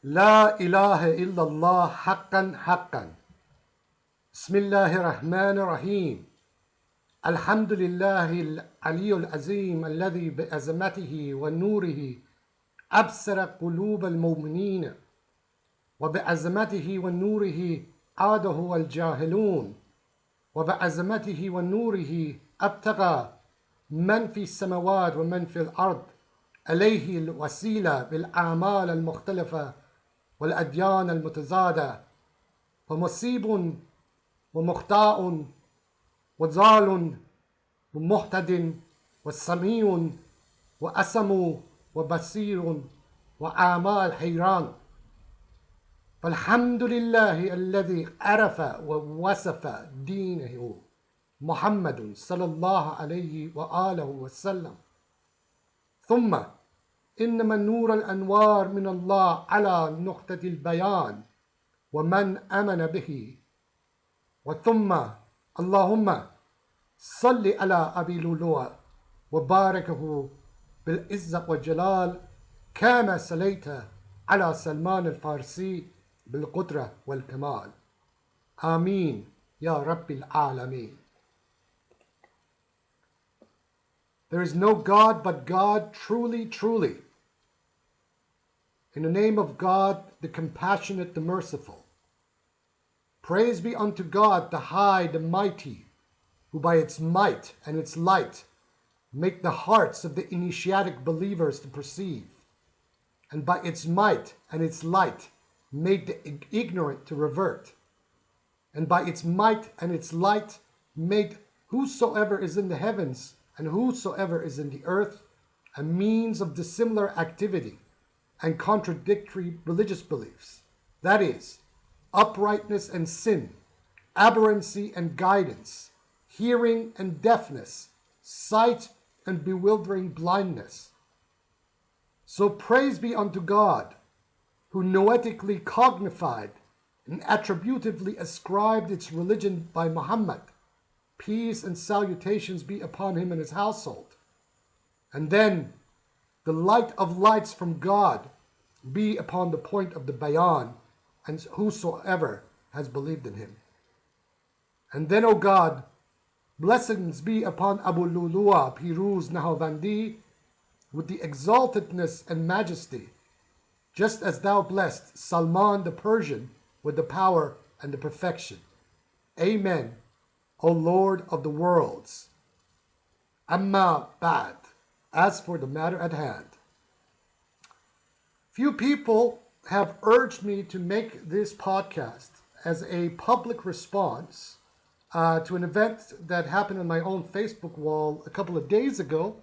لا إله إلا الله حقا حقا. بسم الله الرحمن الرحيم. الحمد لله العلي العظيم الذي بعظمته ونوره أبصر قلوب المؤمنين وبعظمته ونوره عاده الجاهلون وبعظمته ونوره أبتغى من في السماوات ومن في الأرض عليه الوسيلة بالأعمال المختلفة والأديان المتزادة ومصيب ومخطاء وضال ومهتد والسميع وأسم وبصير وأعمال حيران. فالحمد لله الذي عرف ووصف دينه محمد صلى الله عليه وآله وسلم. ثم إنما نور الأنوار من الله على نقطة البيان ومن آمن به. وثم اللهم صل على أبي لؤلؤ وباركه بالعزة والجلال كما صليت على سلمان الفارسي بالقدرة والكمال. آمين يا رب العالمين. There is no God but God, truly, truly. In the name of God, the compassionate, the merciful. Praise be unto God, the high, the mighty, who by its might and its light make the hearts of the initiatic believers to perceive, and by its might and its light made the ignorant to revert, and by its might and its light made whosoever is in the heavens and whosoever is in the earth a means of dissimilar activity and contradictory religious beliefs, that is, uprightness and sin, aberrancy and guidance, hearing and deafness, sight and bewildering blindness. So praise be unto God, who noetically cognified and attributively ascribed its religion by Muhammad, peace and salutations be upon him and his household. And then the light of lights from God be upon the point of the bayan and whosoever has believed in him. And then, O God, blessings be upon Abu Lulu'a Piruz Nahavandi with the exaltedness and majesty, just as thou blessed Salman the Persian with the power and the perfection. Amen, O Lord of the worlds. Amma ba'd. As for the matter at hand, few people have urged me to make this podcast as a public response to an event that happened on my own Facebook wall a couple of days ago,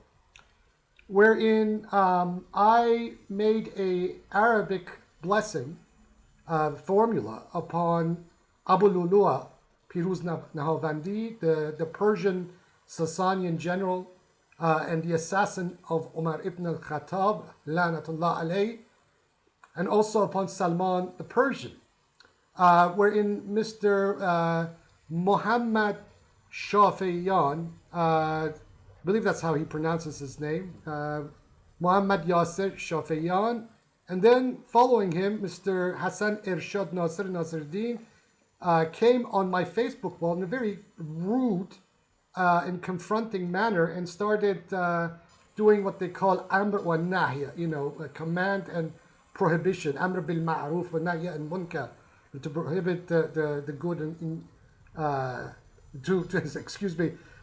wherein I made a Arabic blessing formula upon Abu Lulu'a Piruz Nahavandi, the Persian Sasanian general and the assassin of Umar ibn al-Khattab, Lanatullah alayh, and also upon Salman the Persian, wherein Mr. Muhammad Shafiyan, I believe that's how he pronounces his name, Muhammad Yasir Shafiyan, and then following him, Mr. Ḥasan Ershād Nasiruddin came on my Facebook wall in a very rude and confronting manner and started doing what they call amr wa nahya, a command and prohibition, amr bil ma'ruf wa nahya and munkar, to prohibit the good and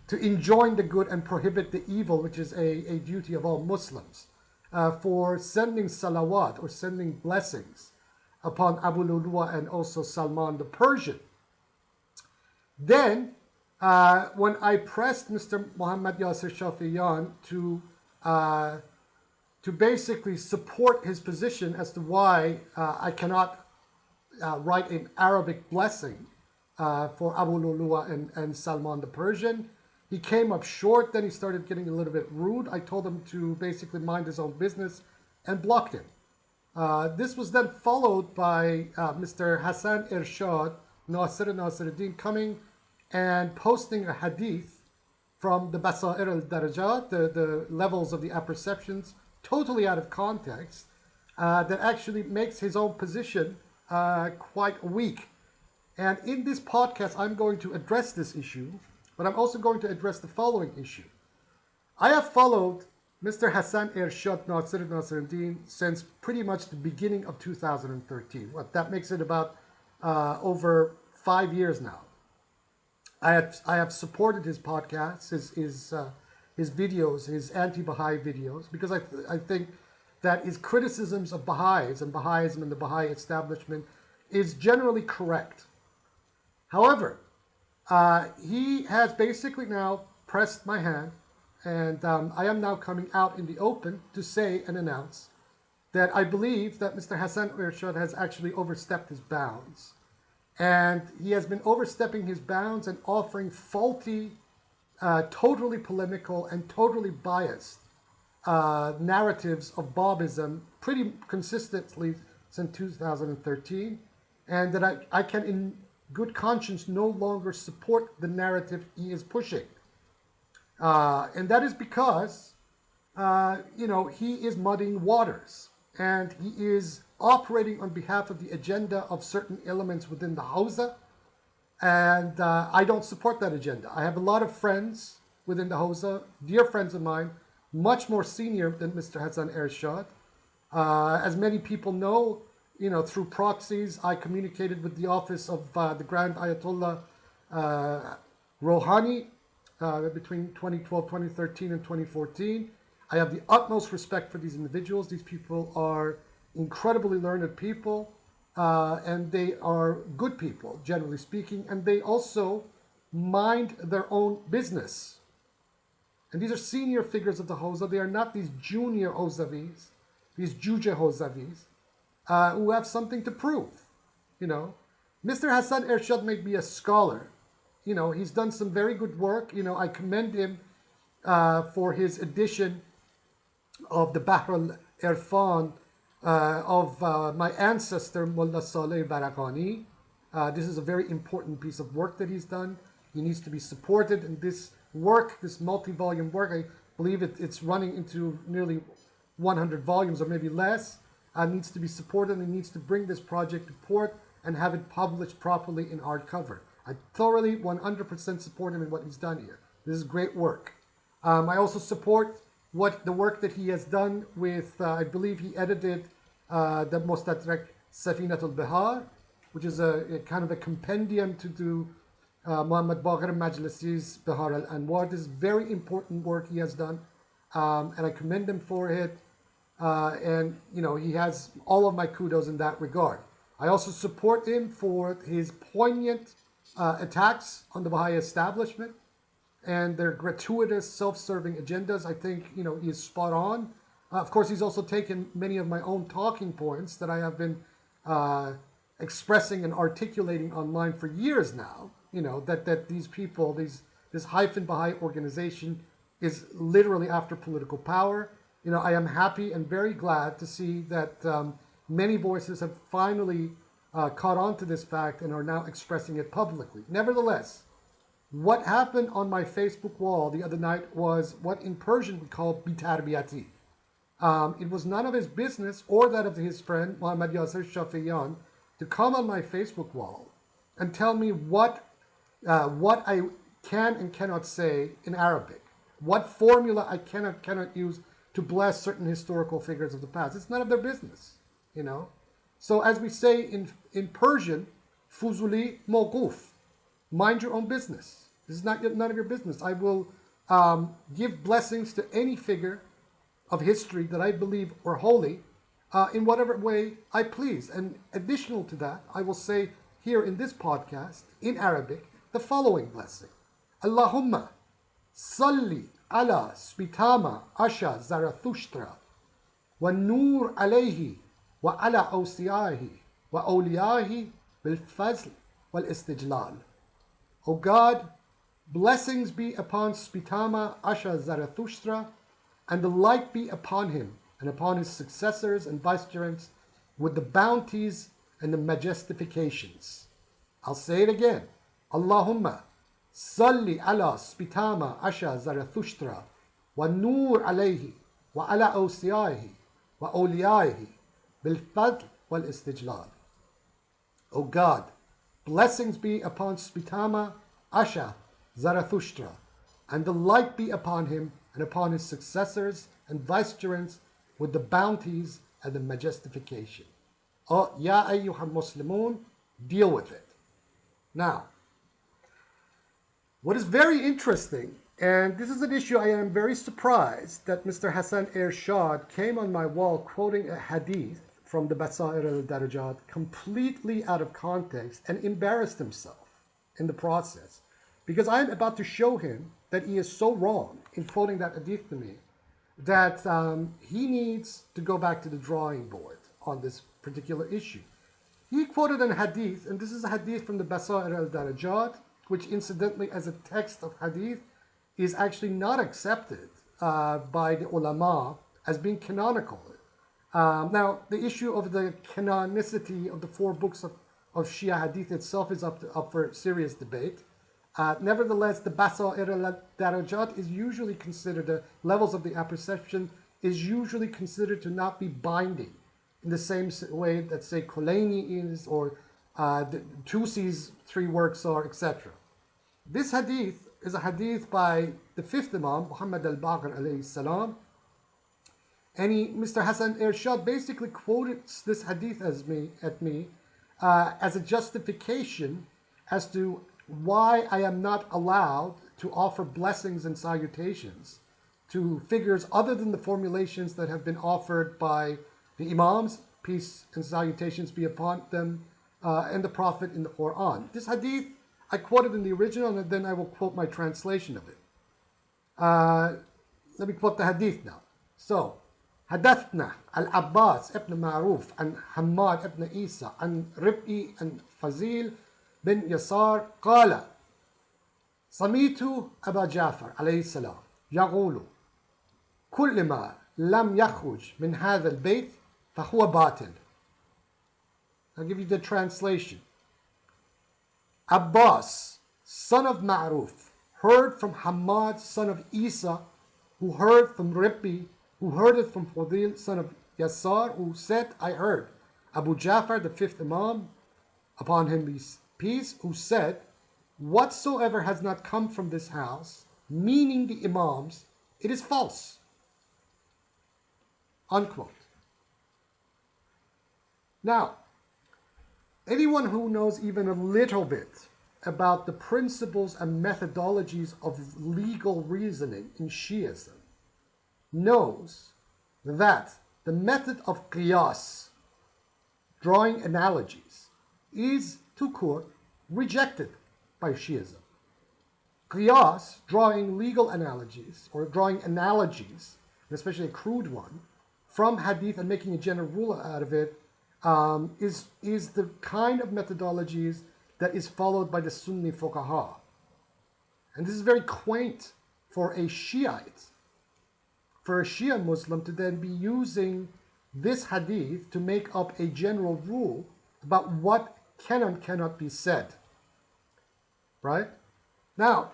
to enjoin the good and prohibit the evil, which is a duty of all Muslims, for sending salawat or sending blessings upon Abu Lulu'a and also Salman the Persian. Then, when I pressed Mr. Muhammad Yasir Shafiyan to basically support his position as to why I cannot write an Arabic blessing for Abu Lulu'a and Salman the Persian, he came up short. Then he started getting a little bit rude. I told him to basically mind his own business and blocked him. This was then followed by Mr. Ḥasan Ershād Nasiruddin coming and posting a hadith from the Basa'ir al-Darajat, the levels of the apperceptions, totally out of context, that actually makes his own position quite weak. And in this podcast, I'm going to address this issue, but I'm also going to address the following issue. I have followed Mr. Ḥasan Ershād Nasiruddin since pretty much the beginning of 2013. That makes it about over 5 years now. I have supported his podcasts, his videos, his anti-Baha'i videos, because I think that his criticisms of Baha'is and Baha'ism and the Baha'i establishment is generally correct. However, he has basically now pressed my hand, and I am now coming out in the open to say and announce that I believe that Mr. Ḥasan Ershād has actually overstepped his bounds. And he has been overstepping his bounds and offering faulty, totally polemical and totally biased narratives of Babism pretty consistently since 2013. And that I can in good conscience no longer support the narrative he is pushing. And that is because, he is muddying waters. And he is operating on behalf of the agenda of certain elements within the Hawza. And I don't support that agenda. I have a lot of friends within the Hawza, dear friends of mine, much more senior than Mr. Ḥasan Ershād. As many people know, through proxies, I communicated with the office of the Grand Ayatollah Rouhani between 2012, 2013, and 2014. I have the utmost respect for these individuals. These people are incredibly learned people, and they are good people, generally speaking, and they also mind their own business. And these are senior figures of the Hawza. They are not these junior Hawzavis, these Juja Hawzavis, who have something to prove. Mr. Ḥasan Ershād may be a scholar. He's done some very good work. I commend him for his edition of the Bahr al-Irfan of my ancestor, Mullah Saleh Barakani. This is a very important piece of work that he's done. He needs to be supported in this work, this multi-volume work. I believe it's running into nearly 100 volumes or maybe less. Needs to be supported and needs to bring this project to port and have it published properly in hardcover. I thoroughly 100% support him in what he's done here. This is great work. I also support the work that he has done with, I believe he edited the Mustadrak Safinat al-Bihar, which is a kind of a compendium to do Muhammad Baqir Majlisi's Bihar al-Anwar. This is very important work he has done, and I commend him for it. And he has all of my kudos in that regard. I also support him for his poignant attacks on the Baha'i establishment and their gratuitous, self-serving agendas. I think, he is spot on. Of course, he's also taken many of my own talking points that I have been expressing and articulating online for years now, that these people, this hyphen Baha'i organization is literally after political power. I am happy and very glad to see that many voices have finally caught on to this fact and are now expressing it publicly. Nevertheless, what happened on my Facebook wall the other night was what in Persian we call bitarbiyati. It was none of his business or that of his friend Muhammad Yasir Shafiyan to come on my Facebook wall and tell me what I can and cannot say in Arabic, what formula I cannot use to bless certain historical figures of the past. It's none of their business, So as we say in Persian, fuzuli mawquf, mind your own business. This is none of your business. I will give blessings to any figure of history that I believe are holy in whatever way I please. And additional to that, I will say here in this podcast, in Arabic, the following blessing. Allahumma salli ala spitama asha Zarathustra wa nur alayhi wa ala awsiyahi wa awliyahi bil fazl wal istijlal. O God, blessings be upon Spitama Asha Zarathustra, and the light be upon him and upon his successors and vicegerents with the bounties and the majestifications. I'll say it again. Allahumma salli ala Spitama Asha Zarathustra wa nur alayhi wa ala awsiyahi wa awliyahi بالفضل والاستجلال. O God, blessings be upon Spitama Asha Zarathustra, and the light be upon him and upon his successors and vicegerents with the bounties and the majestification. Oh, Ya ayyuhal Muslimun, deal with it. Now, what is very interesting, and this is an issue I am very surprised that Mr. Ḥasan Ershād came on my wall quoting a hadith from the Basair al-Darajat completely out of context and embarrassed himself in the process. Because I'm about to show him that he is so wrong in quoting that hadith to me that he needs to go back to the drawing board on this particular issue. He quoted an hadith, and this is a hadith from the Basair al-Darajat, which incidentally as a text of hadith is actually not accepted by the ulama as being canonical. Now, the issue of the canonicity of the 4 books of Shia hadith itself is up for serious debate. Nevertheless, the Basair al-Darajat is usually considered, the levels of the apperception is usually considered to not be binding in the same way that, say, Kulaini is, or the Tusi's 3 works are, etc. This hadith is a hadith by the 5th Imam, Muhammad al-Baqir alayhi salam, and Mr. Ḥasan Ershād basically quoted this hadith as a justification as to why I am not allowed to offer blessings and salutations to figures other than the formulations that have been offered by the Imams, peace and salutations be upon them, and the Prophet in the Quran. This hadith I quoted in the original, and then I will quote my translation of it. Let me quote the hadith now. So, حدثنا العباس ابن معروف عن حماد ابن عيسى عن ربعي عن فضيل بن يسار قال سمعت أبا جعفر عليه السلام يقول كل ما لم يخرج من هذا البيت فهو باطل. I'll give you the translation. Abbas, son of Ma'ruf, heard from Hamad, son of Isa, who heard from Ribbi, who heard it from Fadil, son of Yasar, who said, I heard Abu Ja'far, the 5th Imam, upon him be peace, who said, whatsoever has not come from this house, meaning the Imams, it is false. Unquote. Now, anyone who knows even a little bit about the principles and methodologies of legal reasoning in Shiism knows that the method of qiyas, drawing analogies, is to court rejected by Shiism. Qiyas, drawing legal analogies, or drawing analogies, especially a crude one, from hadith and making a general rule out of it, is the kind of methodologies that is followed by the Sunni fuqaha. And this is very quaint for a Shiite, for a Shia Muslim to then be using this hadith to make up a general rule about what can and cannot be said. Right? Now,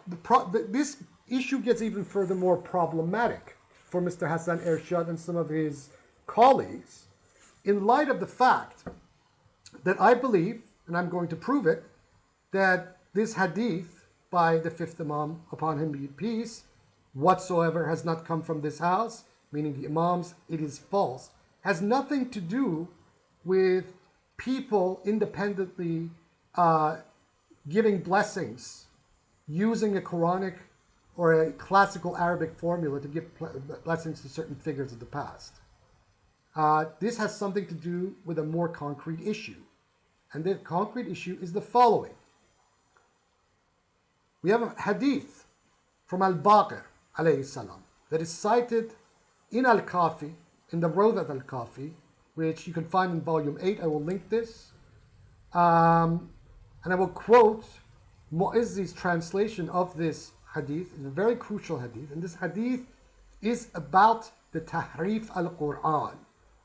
this issue gets even furthermore problematic for Mr. Ḥasan Ershād and some of his colleagues, in light of the fact that I believe, and I'm going to prove it, that this hadith by the 5th Imam, upon him be peace, whatsoever has not come from this house, meaning the Imams, it is false, has nothing to do with people independently giving blessings using a Quranic or a classical Arabic formula to give blessings to certain figures of the past. This has something to do with a more concrete issue. And the concrete issue is the following. We have a hadith from al-Baqir alayhi salam that is cited in al-Kafi, in the Rawdat al-Kafi, which you can find in volume 8. I will link this. And I will quote Mu'izzi's translation of this hadith. It's a very crucial hadith. And this hadith is about the tahrif al-Quran.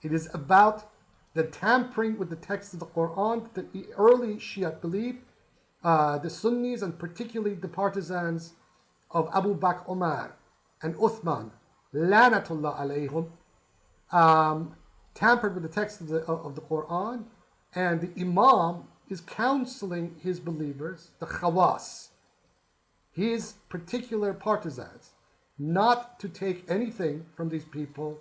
It is about the tampering with the text of the Quran that the early Shia believed, the Sunnis and particularly the partisans of Abu Bakr Umar and Uthman, lanatullah alayhim, tampered with the text of the Quran, and the Imam is counseling his believers, the Khawas, his particular partisans, not to take anything from these people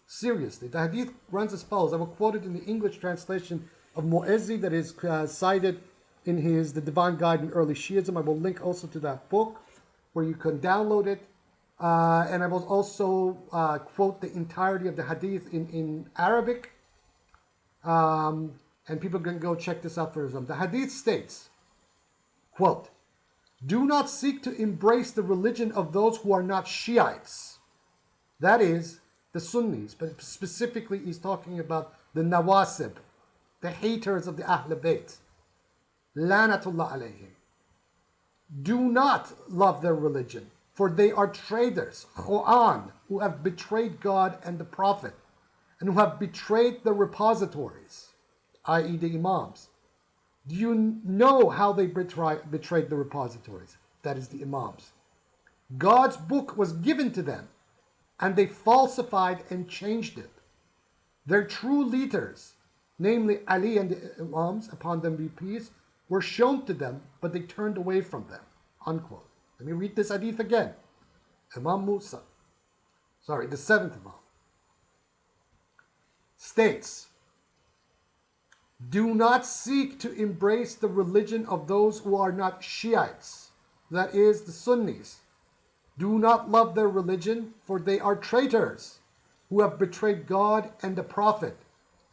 seriously. The hadith runs as follows. I will quote it in the English translation of Mu'awīyah that is cited in The Divine Guide in Early Shiism. I will link also to that book where you can download it. And I will also quote the entirety of the hadith in Arabic. And people can go check this out for themselves. The hadith states, quote, "Do not seek to embrace the religion of those who are not Shiites." That is, the Sunnis, but specifically he's talking about the Nawasib, the haters of the Ahl Bayt. Lanatullah alayhim. Do not love their religion, for they are traitors, Khu'an, who have betrayed God and the Prophet, and who have betrayed the repositories, i.e. the Imams. Do you know how they betrayed the repositories? That is the Imams. God's book was given to them, and they falsified and changed it. Their true leaders, namely Ali and the Imams, upon them be peace, were shown to them, but they turned away from them. Unquote. Let me read this hadith again. Imam Musa, the seventh Imam, states, "Do not seek to embrace the religion of those who are not Shiites, that is, the Sunnis. Do not love their religion, for they are traitors, who have betrayed God and the Prophet,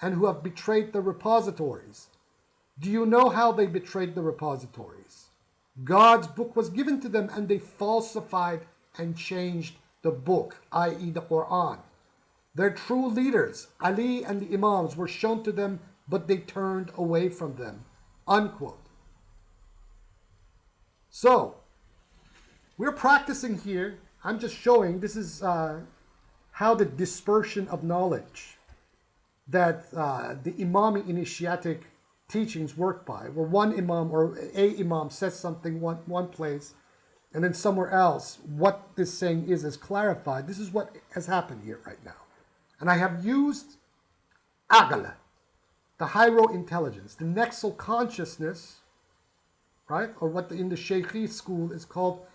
and who have betrayed the repositories. Do you know how they betrayed the repositories? God's book was given to them, and they falsified and changed the book, i.e. the Quran. Their true leaders, Ali and the Imams, were shown to them, but they turned away from them." Unquote. So, we're practicing here. I'm just showing this is how the dispersion of knowledge that the Imami initiatic teachings work by, where one Imam or a Imam says something one place, and then somewhere else what this saying is clarified. This is what has happened here right now. And I have used Aql, the Hyro intelligence, the Nexal consciousness, right? Or what in the Shaykhi school is called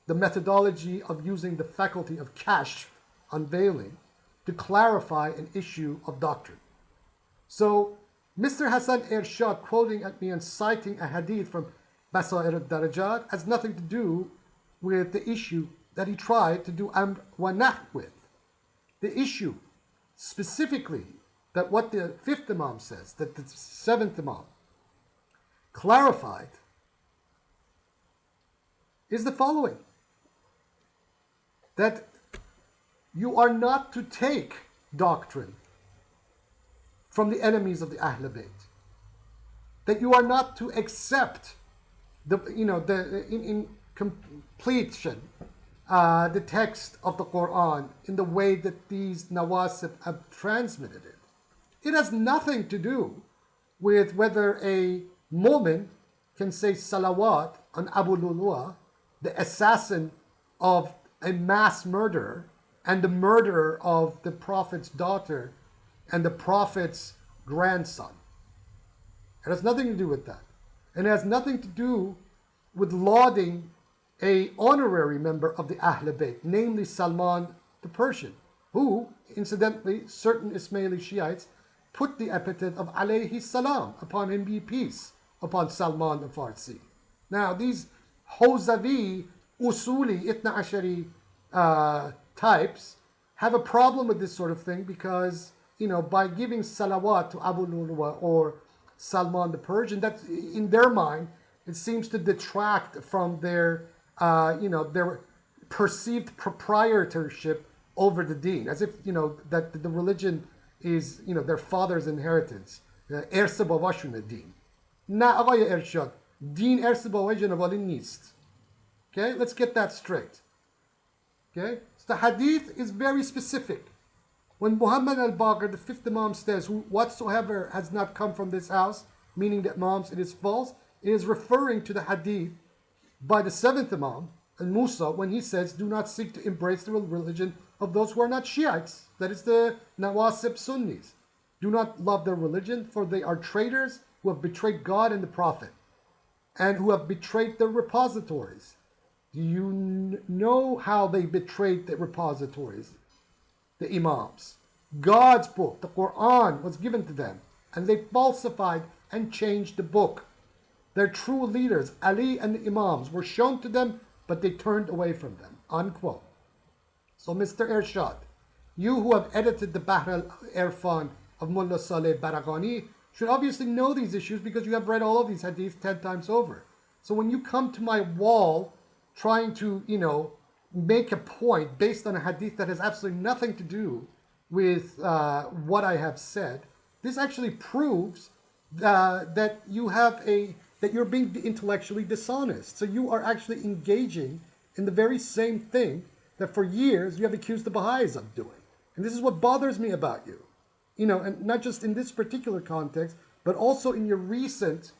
the methodology of using the faculty of kashf, unveiling, to clarify an issue of doctrine. So, Mr. Ḥasan Ershād quoting at me and citing a hadith from Basa'ir al-Darajat has nothing to do with the issue that he tried to do amr wa nahy with. The issue specifically that what the fifth Imam says, that the seventh Imam clarified, is the following: that you are not to take doctrine from the enemies of the Ahl Bayt, that you are not to accept in completion the text of the Quran in the way that these Nawasib have transmitted it. It has nothing to do with whether a mu'min can say salawat on Abu Lu'lu'a, the assassin of a mass murderer and the murderer of the Prophet's daughter and the Prophet's grandson. It has nothing to do with that. And it has nothing to do with lauding a honorary member of the Ahl Bayt, namely Salman the Persian, who, incidentally, certain Ismaili Shiites put the epithet of alayhi salam, upon him be peace, upon Salman the Farsi. Now, these Hawzavi, Usuli, Itna Ashari types have a problem with this sort of thing because, by giving salawat to Abu Lu'lu'a or Salman the Persian, that in their mind, it seems to detract from their perceived proprietorship over the deen, as if, that the religion is, their father's inheritance. Erse babashune deen. Na Aghay Ershād, deen erse babay janabali nist. Okay, let's get that straight. Okay, so the hadith is very specific. When Muhammad al-Baqir, the fifth Imam, says, "Whatsoever has not come from this house," meaning that Imams, it is false, it is referring to the hadith by the seventh Imam, al-Musa, when he says, "Do not seek to embrace the religion of those who are not Shiites," that is the Nawasib Sunnis. do not love their religion, for they are traitors who have betrayed God and the Prophet, and who have betrayed their repositories. Do you know how they betrayed the repositories? The Imams. God's book, the Quran, was given to them, and they falsified and changed the book. Their true leaders, Ali and the Imams, were shown to them, but they turned away from them. Unquote. So, Mr. Ershād, you who have edited the Bahr al-Irfan of Mullah Saleh Baraghani should obviously know these issues because you have read all of these hadiths 10 times over. So when you come to my wall trying to, make a point based on a hadith that has absolutely nothing to do with what I have said, this actually proves that you're being intellectually dishonest. So you are actually engaging in the very same thing that for years you have accused the Baha'is of doing. And this is what bothers me about you. And not just in this particular context, but also in your recent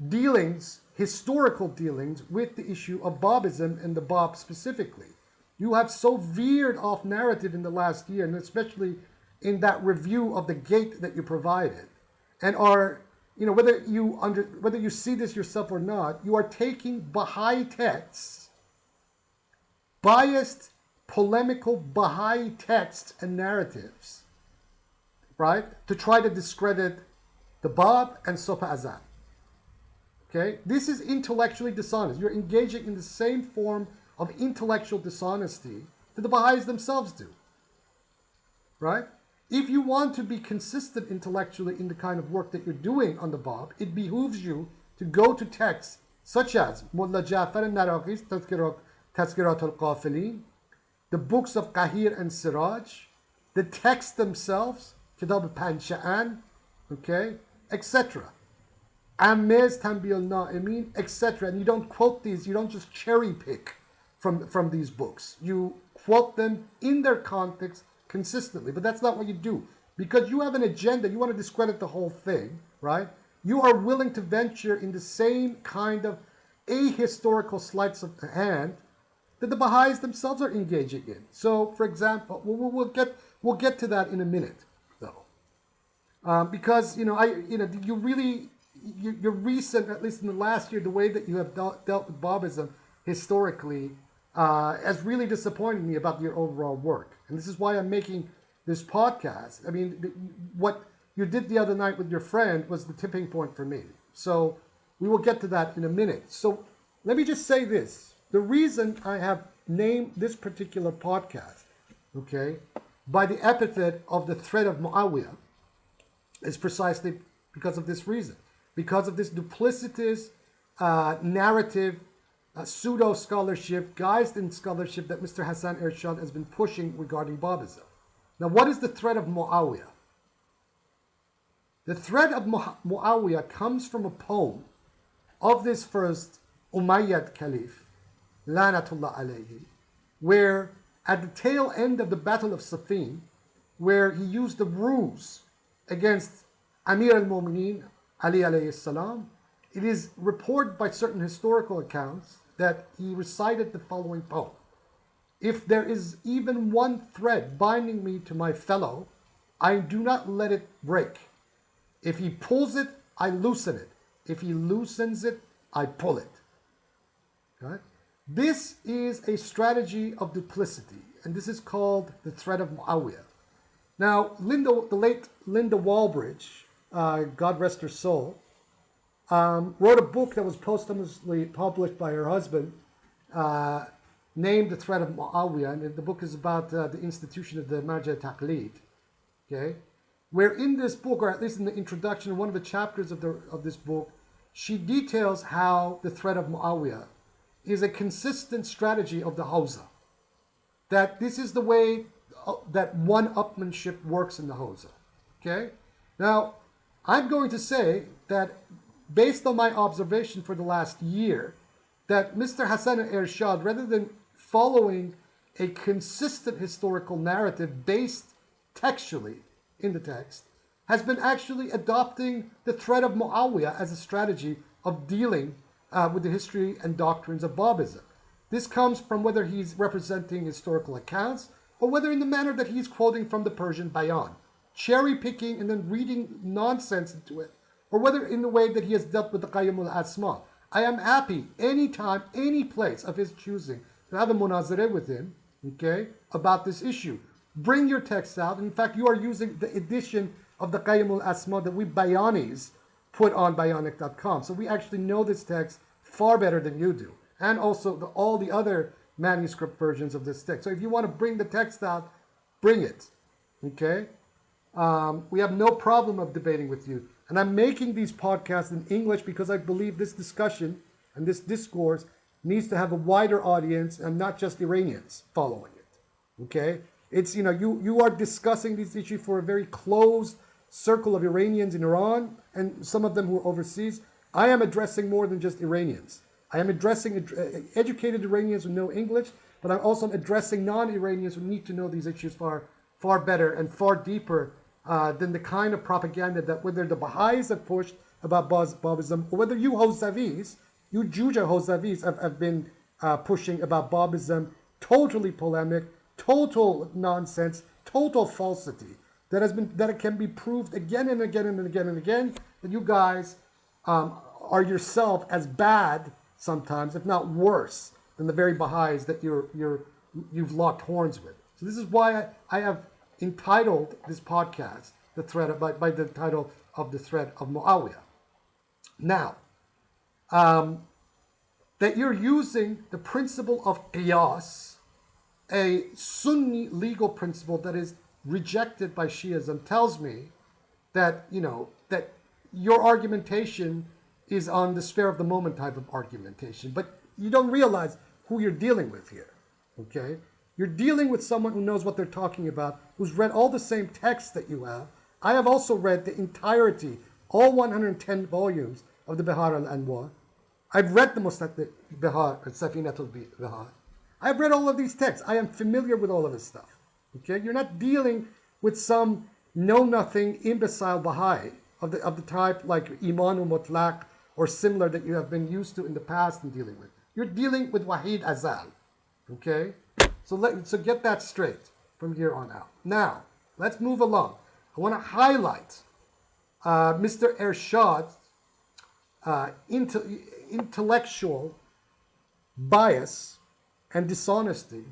dealings, historical dealings with the issue of Babism and the Bab specifically. You have so veered off narrative in the last year, and especially in that review of the gate that you provided, and are, whether you see this yourself or not, you are taking Baha'i texts, biased, polemical Baha'i texts and narratives, right, to try to discredit the Bab and Sopa Azan. Okay? This is intellectually dishonest. You're engaging in the same form of intellectual dishonesty that the Baha'is themselves do. Right? If you want to be consistent intellectually in the kind of work that you're doing on the Bab, it behooves you to go to texts such as Mullah Ja'far al-Naraqi's Tazkirat al-Qafilin, the books of Qahir and Siraj, the texts themselves, Kitab al-Pansha'an, okay, etc. Ammez Tanbih al-Na'imin, etc. And you don't quote these, you don't just cherry pick from these books. You quote them in their context consistently, but that's not what you do. Because you have an agenda, you want to discredit the whole thing, right? You are willing to venture in the same kind of ahistorical sleights of the hand that the Baha'is themselves are engaging in. So, for example, we'll get to that in a minute, though, because your recent, at least in the last year, the way that you have dealt with Babism historically has really disappointed me about your overall work, and this is why I'm making this podcast. I mean, what you did the other night with your friend was the tipping point for me. So we will get to that in a minute. So let me just say this. The reason I have named this particular podcast, okay, by the epithet of the thread of Muʿawīyah is precisely because of this reason. Because of this duplicitous narrative, pseudo-scholarship, guised in scholarship that Mr. Ḥasan Ershād has been pushing regarding Babism. Now, what is the thread of Muʿawīyah? The thread of Muʿawīyah comes from a poem of this first Umayyad Caliph, Lanatullah alayhi, where at the tail end of the Battle of Siffin, where he used the ruse against Amir al-Mu'mineen, Ali alayhi salam, it is reported by certain historical accounts that he recited the following poem. If there is even one thread binding me to my fellow, I do not let it break. If he pulls it, I loosen it. If he loosens it, I pull it. Okay? This is a strategy of duplicity, and this is called the thread of Muʿawīyah. Now, the late Linda Walbridge, God rest her soul, wrote a book that was posthumously published by her husband, named The Thread of Muʿawīyah, and the book is about the institution of the Marja Taqlid, okay? Where in this book, or at least in the introduction, in one of the chapters of this book, she details how the thread of Muʿawīyah is a consistent strategy of the Hawza. That this is the way that one-upmanship works in the Hawza, okay? Now, I'm going to say that based on my observation for the last year, that Mr. Ḥasan Ershād, rather than following a consistent historical narrative based textually in the text, has been actually adopting the thread of Muʿawīyah as a strategy of dealing with the history and doctrines of Babism. This comes from whether he's representing historical accounts or whether in the manner that he's quoting from the Persian Bayan. cherry picking and then reading nonsense into it, or whether in the way that he has dealt with the Qayyim al-Asma. I am happy anytime, any place of his choosing to have a munazirah with him, okay, about this issue. Bring your text out. In fact, you are using the edition of the Qayyim al-Asma that we Bayanis put on bionic.com. So we actually know this text far better than you do. And also all the other manuscript versions of this text. So if you want to bring the text out, bring it. Okay? We have no problem of debating with you. And I'm making these podcasts in English because I believe this discussion and this discourse needs to have a wider audience and not just Iranians following it. Okay? It's, you are discussing these issues for a very closed circle of Iranians in Iran and some of them who are overseas. I am addressing more than just Iranians. I am addressing educated Iranians who know English, but I'm also addressing non-Iranians who need to know these issues far better and far deeper than the kind of propaganda that whether the Baha'is have pushed about Babism or whether you Hawzavis, you Juja Hawzavis have been pushing about Babism. Totally polemic, total nonsense, total falsity that it can be proved again and again and again and again that you guys are yourself as bad sometimes, if not worse, than the very Baha'is that you've locked horns with. So this is why I have entitled this podcast the thread by the title of the thread of Muḥawīyah. Now, that you're using the principle of qiyas, a Sunni legal principle that is rejected by Shiism, tells me that that your argumentation is on the spur of the moment type of argumentation, but you don't realize who you're dealing with here. Okay, you're dealing with someone who knows what they're talking about, who's read all the same texts that you have. I have also read the entirety, all 110 volumes of the Bihar al-Anwar. I've read the Bihar, Safinat al-Bihar. I've read all of these texts. I am familiar with all of this stuff. Okay, you're not dealing with some know-nothing imbecile Baha'i of the type like Iman al-Mutlaq or similar that you have been used to in the past and dealing with. You're dealing with Wahid Azal. Okay, so get that straight from here on out. Now, let's move along. I want to highlight Mr. Ershād's intellectual bias and dishonesty,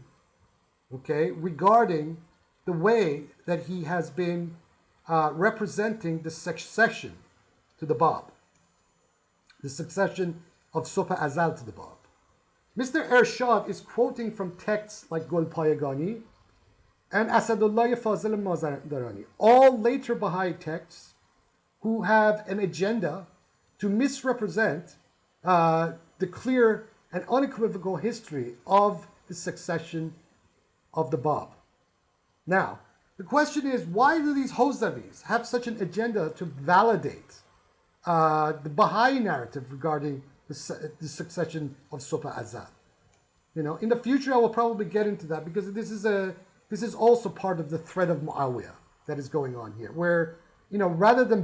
okay, regarding the way that he has been representing the succession to the Bab, the succession of Subh Azal to the Bab. Mr. Ershād is quoting from texts like Gul Payagani and Asadullah Fazil Mazandarani, all later Baha'i texts who have an agenda to misrepresent the clear and unequivocal history of the succession of the Bab. Now, the question is, why do these Hawzavis have such an agenda to validate the Baha'i narrative regarding the succession of Subh Azal? In the future I will probably get into that because this is also part of the thread of Muḥawīyah that is going on here, where rather than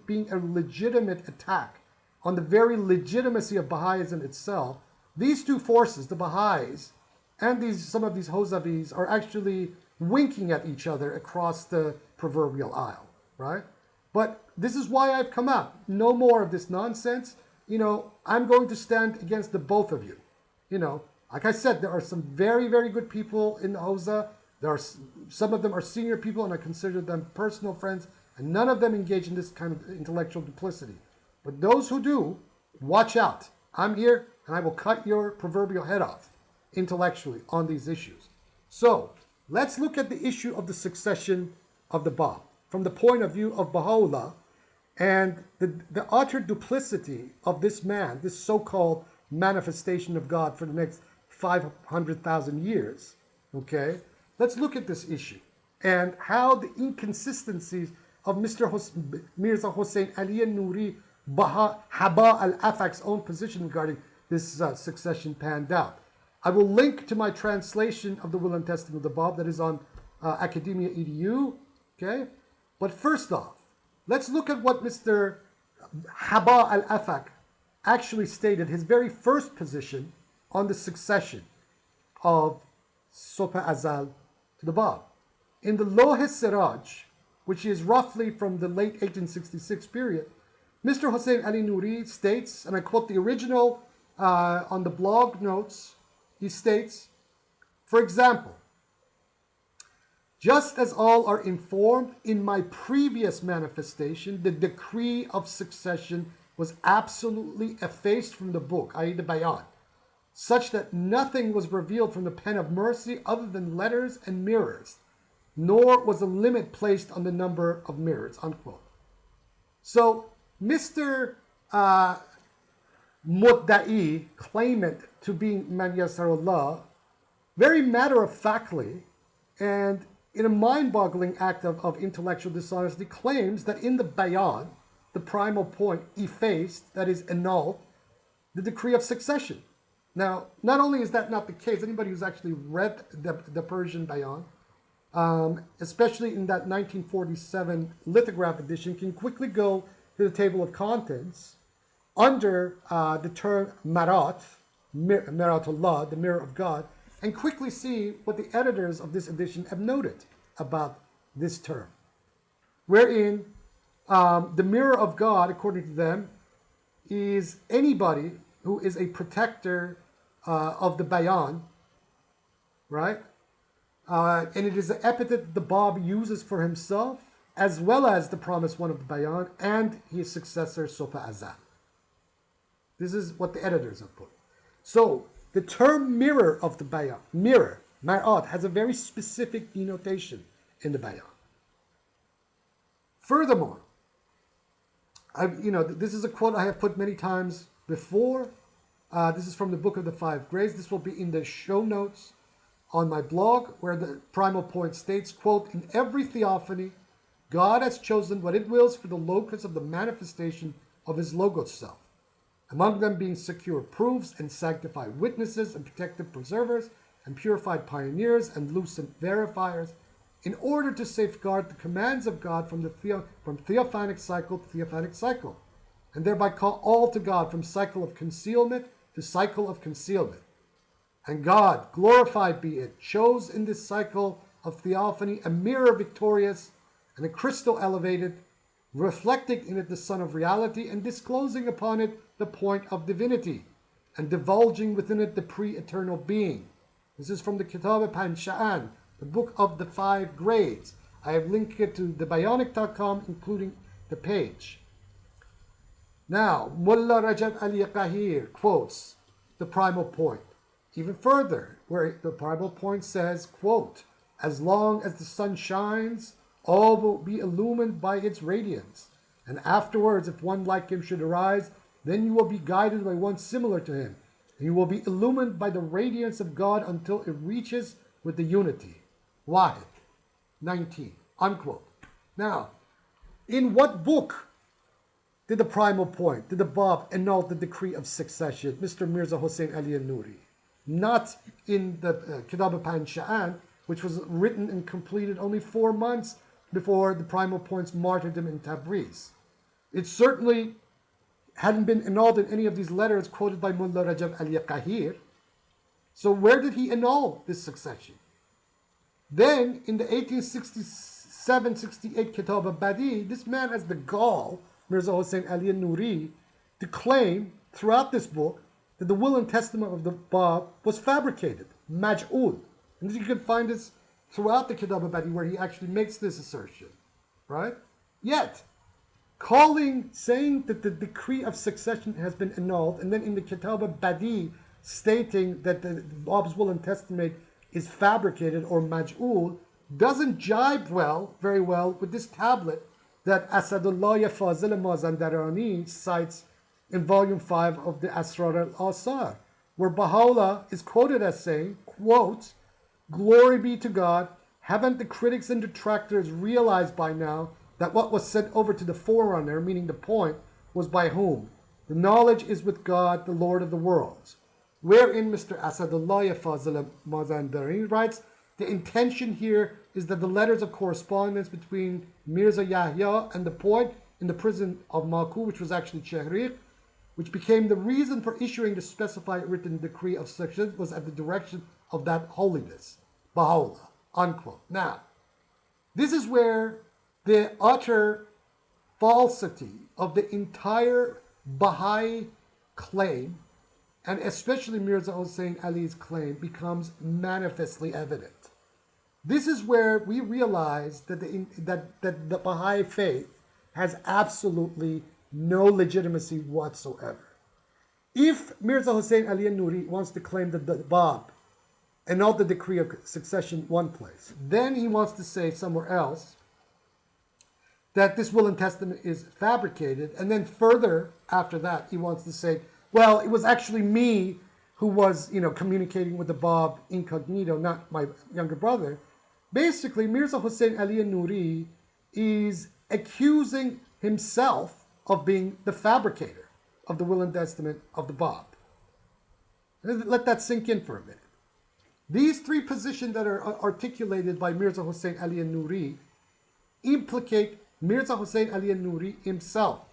being a legitimate attack on the very legitimacy of Baha'ism itself, these two forces, the Baha'is and some of these Hawzavis, are actually winking at each other across the proverbial aisle, right? But this is why I've come out. No more of this nonsense. I'm going to stand against the both of you. Like I said, there are some very, very good people in the Hawza. Some of them are senior people, and I consider them personal friends, and none of them engage in this kind of intellectual duplicity. But those who do, watch out. I'm here, and I will cut your proverbial head off intellectually on these issues. So, let's look at the issue of the succession of the Bab from the point of view of Baha'ullah and the utter duplicity of this man, this so-called manifestation of God for the next 500,000 years. Okay? Let's look at this issue and how the inconsistencies of Mirza Hussain Ali al-Nuri Haba al-Afaq's own position regarding this succession panned out. I will link to my translation of the Will and Testament of the Bab that is on Academia EDU. Okay? But first off, let's look at what Mr. Haba al-Afaq actually stated, his very first position on the succession of Subh Azal to the Bab. In the Lawh Siraj, which is roughly from the late 1866 period, Mr. Hossein Ali Nouri states, and I quote the original on the blog notes, he states, for example, just as all are informed, in my previous manifestation, the decree of succession was absolutely effaced from the book, i.e. the Bayan, such that nothing was revealed from the pen of mercy other than letters and mirrors, nor was a limit placed on the number of mirrors, unquote. So Mr. Mudda'i, claimant to be Man Yasarullah, very matter-of-factly and in a mind-boggling act of intellectual dishonesty, claims that in the Bayan, the primal point effaced, that is annulled, the decree of succession. Now, not only is that not the case, anybody who's actually read the Persian Bayan, especially in that 1947 lithograph edition, can quickly go to the table of contents under the term Marat, Maratullah, the mirror of God, and quickly see what the editors of this edition have noted about this term, wherein the mirror of God, according to them, is anybody who is a protector of the Bayan, right? And it is an epithet that the Bab uses for himself, as well as the promised one of the Bayan and his successor, Sopa Azam. This is what the editors have put. So, the term mirror of the Bayan, mirror, Mar'at, has a very specific denotation in the Bayan. Furthermore, this is a quote I have put many times before. This is from the Book of the Five Grades. This will be in the show notes on my blog, where the primal point states, quote, in every theophany, God has chosen what it wills for the locus of the manifestation of his logos self, among them being secure proofs and sanctified witnesses and protective preservers and purified pioneers and lucent verifiers, in order to safeguard the commands of God from theophanic cycle to theophanic cycle, and thereby call all to God from cycle of concealment to cycle of concealment. And God, glorified be it, chose in this cycle of theophany a mirror victorious and a crystal elevated, reflecting in it the Sun of Reality and disclosing upon it the point of divinity, and divulging within it the pre-eternal being. This is from the Kitab Pansha'an, the Book of the Five Grades. I have linked it to thebionic.com, including the page. Now, Mullah Rajab Ali Qahir quotes the primal point even further, where the primal point says, quote, as long as the sun shines, all will be illumined by its radiance. And afterwards, if one like him should arise, then you will be guided by one similar to him. And you will be illumined by the radiance of God until it reaches with the unity. Wahid 19, unquote. Now, in what book did the primal point, did the Bab annul the decree of succession, Mr. Mirza Hossein Ali al-Nouri? Not in the Kitab Pansha'an, which was written and completed only 4 months before the primal point's martyrdom in Tabriz. It certainly hadn't been annulled in any of these letters quoted by Mullah Rajab Ali Qahir. So where did he annul this succession? Then, in the 1867-68 Kitab al-Badi, this man has the gall, Mirza Hossein Ali al-Nouri, to claim throughout this book that the will and testament of the Bab was fabricated, maj'ul. And you can find this throughout the Kitab al-Badi, where he actually makes this assertion, right? Yet, saying that the decree of succession has been annulled, and then in the Kitab al-Badi stating that the Bab's will and testament is fabricated or maj'ul, doesn't jibe very well with this tablet that Asadullah Fazil Mazandarani cites in volume 5 of the Asrar al-Asar, where Baha'ullah is quoted as saying, quote, glory be to God, haven't the critics and detractors realized by now that what was sent over to the forerunner, meaning the point, was by whom? The knowledge is with God, the Lord of the worlds. Wherein Mr. Asadullah Fazil Mazandarani writes, the intention here is that the letters of correspondence between Mirza Yahya and the point in the prison of Maku, which was actually Shahriq, which became the reason for issuing the specified written decree of succession, was at the direction of that holiness, Baha'ullah, unquote. Now, this is where the utter falsity of the entire Baha'i claim, and especially Mirza Hossein Ali's claim, becomes manifestly evident. This is where we realize that the Baha'i faith has absolutely no legitimacy whatsoever. If Mirza Hossein Ali Nuri wants to claim that the Bab annulled the decree of succession one place, then he wants to say somewhere else that this will and testament is fabricated, and then further after that he wants to say, well, it was actually me who was, communicating with the Bab incognito, not my younger brother. Basically, Mirza Hossein Ali Nuri is accusing himself of being the fabricator of the will and testament of the Bab. Let that sink in for a minute. These three positions that are articulated by Mirza Hossein Ali Nuri implicate Mirza Hossein Ali Nuri himself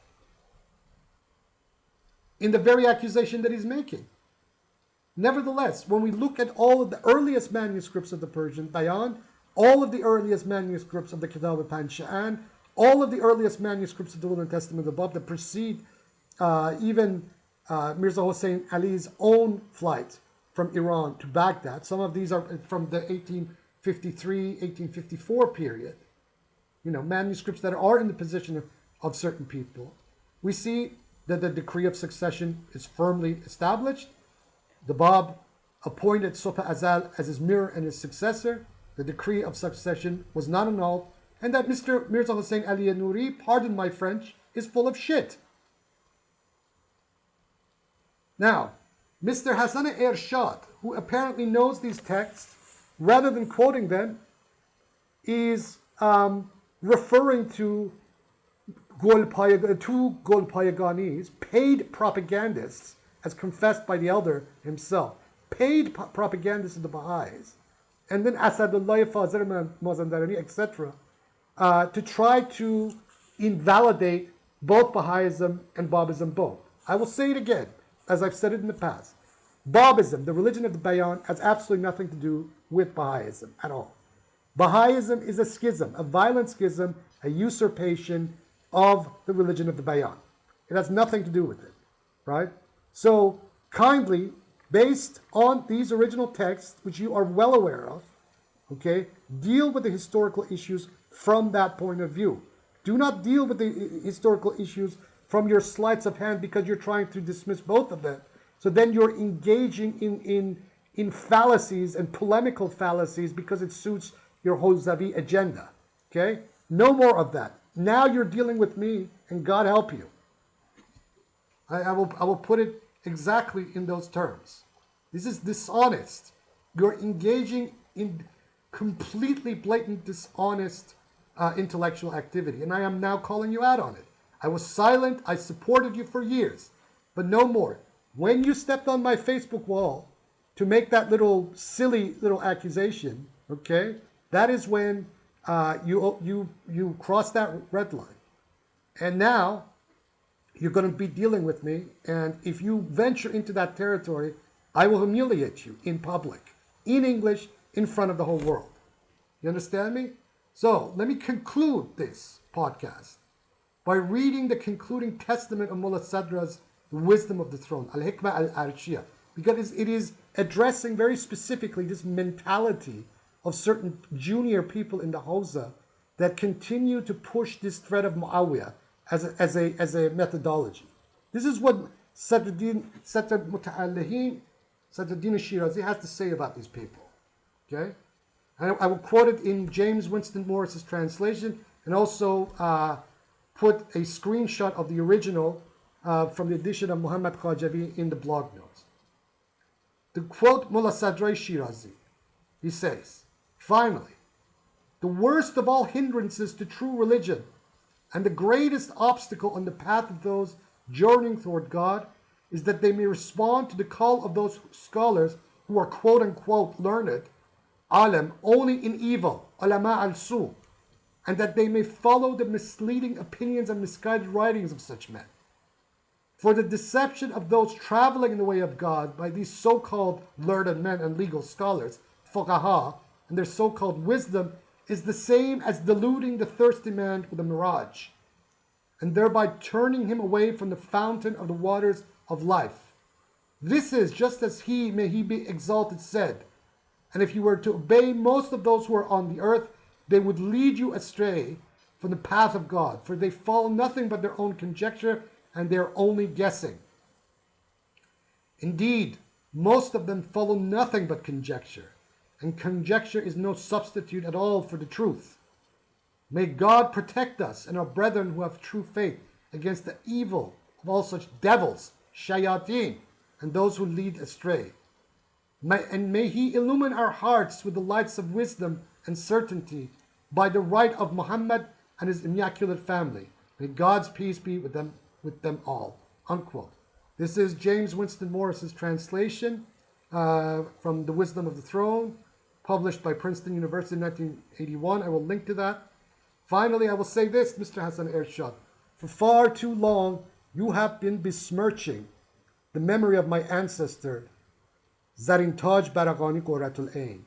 in the very accusation that he's making. Nevertheless, when we look at all of the earliest manuscripts of the Persian Bayan, all of the earliest manuscripts of the Kitab al-Pansha'an, all of the earliest manuscripts of the Will and Testament of the Bab that precede even Mirza Hossein Ali's own flight from Iran to Baghdad. Some of these are from the 1853, 1854 period. Manuscripts that are in the possession of certain people. We see that the decree of succession is firmly established. The Bab appointed Subh Azal as his mirror and his successor. The decree of succession was not annulled, and that Mr. Mirza Hossein Ali Nuri, pardon my French, is full of shit. Now, Mr. Ḥasan Ershād, who apparently knows these texts, rather than quoting them, is referring to two Golpayaganis, paid propagandists, as confessed by the elder himself, paid propagandists of the Baha'is, and then Asadullah Fazir Mazandarani, etc., to try to invalidate both Baha'ism and Babism both. I will say it again, as I've said it in the past. Babism, the religion of the Bayan, has absolutely nothing to do with Baha'ism at all. Baha'ism is a schism, a violent schism, a usurpation of the religion of the Bayan. It has nothing to do with it, right? So, kindly, based on these original texts, which you are well aware of, okay, deal with the historical issues from that point of view. Do not deal with the historical issues from your sleights of hand because you're trying to dismiss both of them. So then you're engaging in fallacies and polemical fallacies because it suits your Hossevi agenda. Okay? No more of that. Now you're dealing with me, and God help you. I will put it exactly in those terms. This is dishonest. You're engaging in completely blatant dishonest intellectual activity, and I am now calling you out on it. I was silent. I supported you for years, but no more. When you stepped on my Facebook wall to make that silly little accusation, okay, that is when you crossed that red line. And now you're going to be dealing with me, and if you venture into that territory, I will humiliate you in public, in English, in front of the whole world. You understand me? So let me conclude this podcast by reading the concluding testament of Mullah Sadra's The Wisdom of the Throne, Al-Hikmah Al-Arshiyah, because it is addressing very specifically this mentality of certain junior people in the Hawza that continue to push this thread of Muʿawīyah as a methodology. This is what Sadruddin Shirazi has to say about these people. Okay? I will quote it in James Winston Morris's translation, and also put a screenshot of the original from the edition of Muhammad Khajavi in the blog notes. To quote Mullah Sadr Shirazi, he says, finally, the worst of all hindrances to true religion and the greatest obstacle on the path of those journeying toward God is that they may respond to the call of those scholars who are quote-unquote learned, alim, only in evil, ulama al-su, and that they may follow the misleading opinions and misguided writings of such men. For the deception of those traveling in the way of God by these so-called learned men and legal scholars, fuqaha, and their so-called wisdom is the same as deluding the thirsty man with a mirage, and thereby turning him away from the fountain of the waters of life. This is just as he, may he be exalted, said, and if you were to obey most of those who are on the earth, they would lead you astray from the path of God, for they follow nothing but their own conjecture, and they are only guessing. Indeed, most of them follow nothing but conjecture, and conjecture is no substitute at all for the truth. May God protect us and our brethren who have true faith against the evil of all such devils, shayateen, and those who lead astray. May He illumine our hearts with the lights of wisdom and certainty by the right of Muhammad and his immaculate family. May God's peace be with them all. Unquote. This is James Winston Morris's translation from The Wisdom of the Throne, published by Princeton University in 1981. I will link to that. Finally, I will say this, Mr. Ḥasan Ershād. For far too long, you have been besmirching the memory of my ancestor, Zarintaj Baragani Qurratul Ain.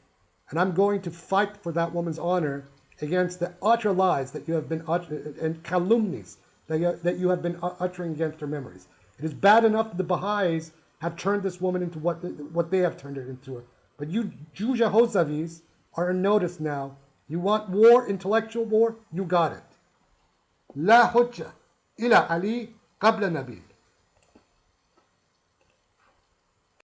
And I'm going to fight for that woman's honor against the utter lies that you have been and calumnies that you have been uttering against her memories. It is bad enough that the Baha'is have turned this woman into what they have turned her into. But you Juja Hozavis are in notice now. You want war, intellectual war? You got it. La hujja ila Ali qabla nabi.